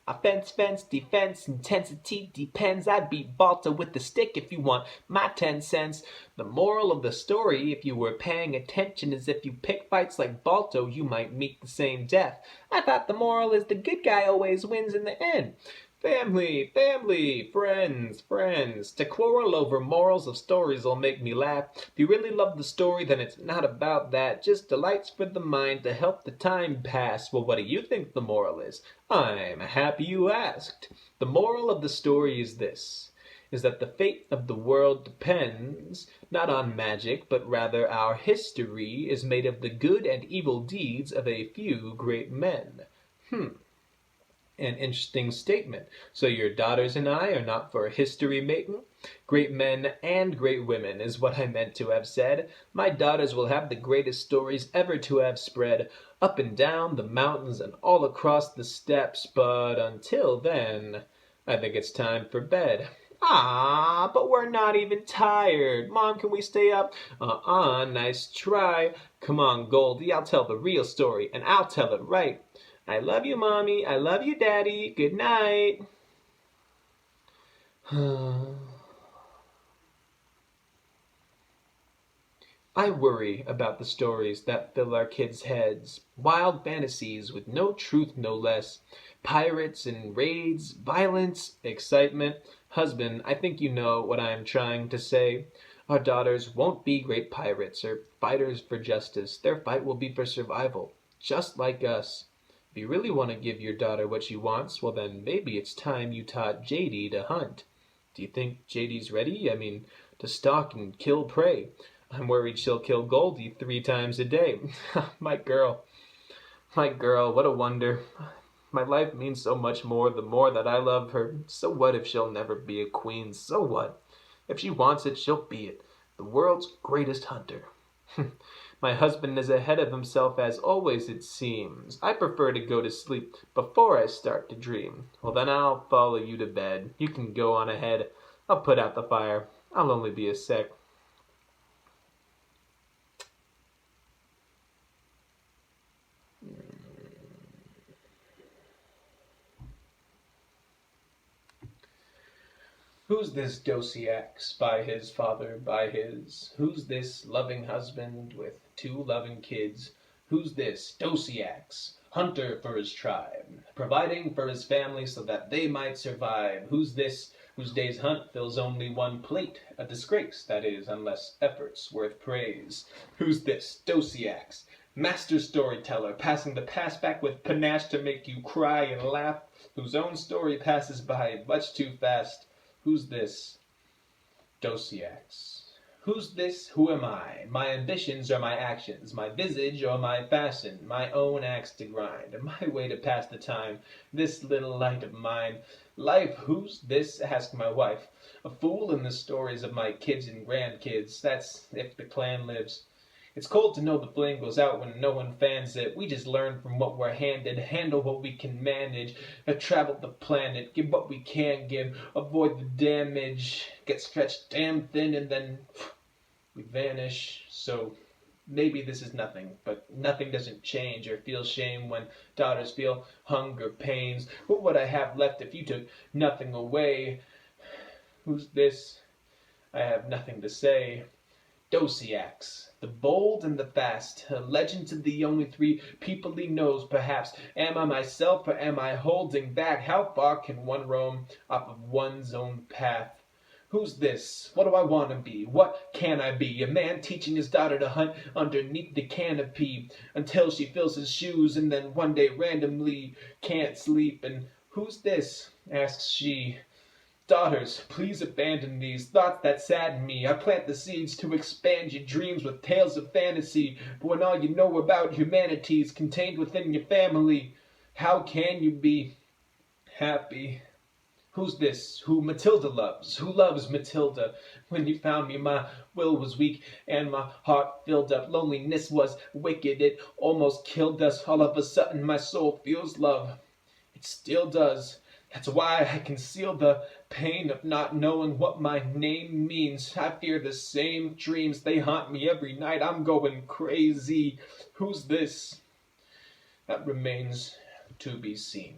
Offense, defense, intensity depends. I'd beat Balta with the stick if you want my 10 cents. The moral of the story, if you were paying attention, is if you pick fights like Balto, you might meet the same death. I thought the moral is the good guy always wins in the end. Family, friends. To quarrel over morals of stories will make me laugh. If you really love the story, then it's not about that. Just delights for the mind to help the time pass. Well, what do you think the moral is? I'm happy you asked. The moral of the story is this, is that the fate of the world depends not on magic, but rather our history is made of the good and evil deeds of a few great men. An interesting statement. So your daughters and I are not for history making? Great men and great women is what I meant to have said. My daughters will have the greatest stories ever to have spread, up and down the mountains and all across the steppes, but until then, I think it's time for bed. Ah, but we're not even tired. Mom, can we stay up? Nice try. Come on, Goldie, I'll tell the real story, and I'll tell it right. I love you, Mommy. I love you, Daddy. Good night. I worry about the stories that fill our kids' heads. Wild fantasies with no truth, no less. Pirates and raids, violence, excitement. Husband, I think you know what I am trying to say. Our daughters won't be great pirates or fighters for justice. Their fight will be for survival, just like us. If you really want to give your daughter what she wants, well then maybe it's time you taught JD to hunt. Do you think JD's ready? I mean, to stalk and kill prey. I'm worried she'll kill Goldie 3 times a day. My girl, what a wonder. My life means so much more the more that I love her. So what if she'll never be a queen? So what? If she wants it, she'll be it. The world's greatest hunter. My husband is ahead of himself as always, it seems. I prefer to go to sleep before I start to dream. Well, then I'll follow you to bed. You can go on ahead. I'll put out the fire. I'll only be a sec. Who's this Dociax, by his father, by his? Who's this loving husband with 2 loving kids? Who's this Dociax, hunter for his tribe, providing for his family so that they might survive? Who's this whose day's hunt fills only 1 plate? A disgrace, that is, unless efforts worth praise. Who's this Dociax, master storyteller, passing the past back with panache to make you cry and laugh, whose own story passes by much too fast? Who's this Dociax? Who's this? Who am I? My ambitions or my actions, my visage or my fashion, my own axe to grind, my way to pass the time, this little light of mine. Life, who's this? Asked my wife. A fool in the stories of my kids and grandkids, that's if the clan lives. It's cold to know the flame goes out when no one fans it. We just learn from what we're handed, handle what we can manage, travel the planet, give what we can give, avoid the damage, get stretched damn thin, and then we vanish. So maybe this is nothing, but nothing doesn't change or feel shame when daughters feel hunger pains. What would I have left if you took nothing away? Who's this? I have nothing to say. Dociax, the bold and the fast, a legend to the only 3 people he knows, perhaps. Am I myself, or am I holding back? How far can one roam off of one's own path? Who's this? What do I want to be? What can I be? A man teaching his daughter to hunt underneath the canopy until she fills his shoes, and then one day randomly can't sleep. And who's this? Asks she. Daughters, please abandon these thoughts that sadden me. I plant the seeds to expand your dreams with tales of fantasy. But when all you know about humanity is contained within your family, how can you be happy? Who's this? Who Matilda loves? Who loves Matilda? When you found me, my will was weak and my heart filled up. Loneliness was wicked. It almost killed us. All of a sudden, my soul feels love. It still does. That's why I conceal the pain of not knowing what my name means. I fear the same dreams. They haunt me every night. I'm going crazy. Who's this? That remains to be seen.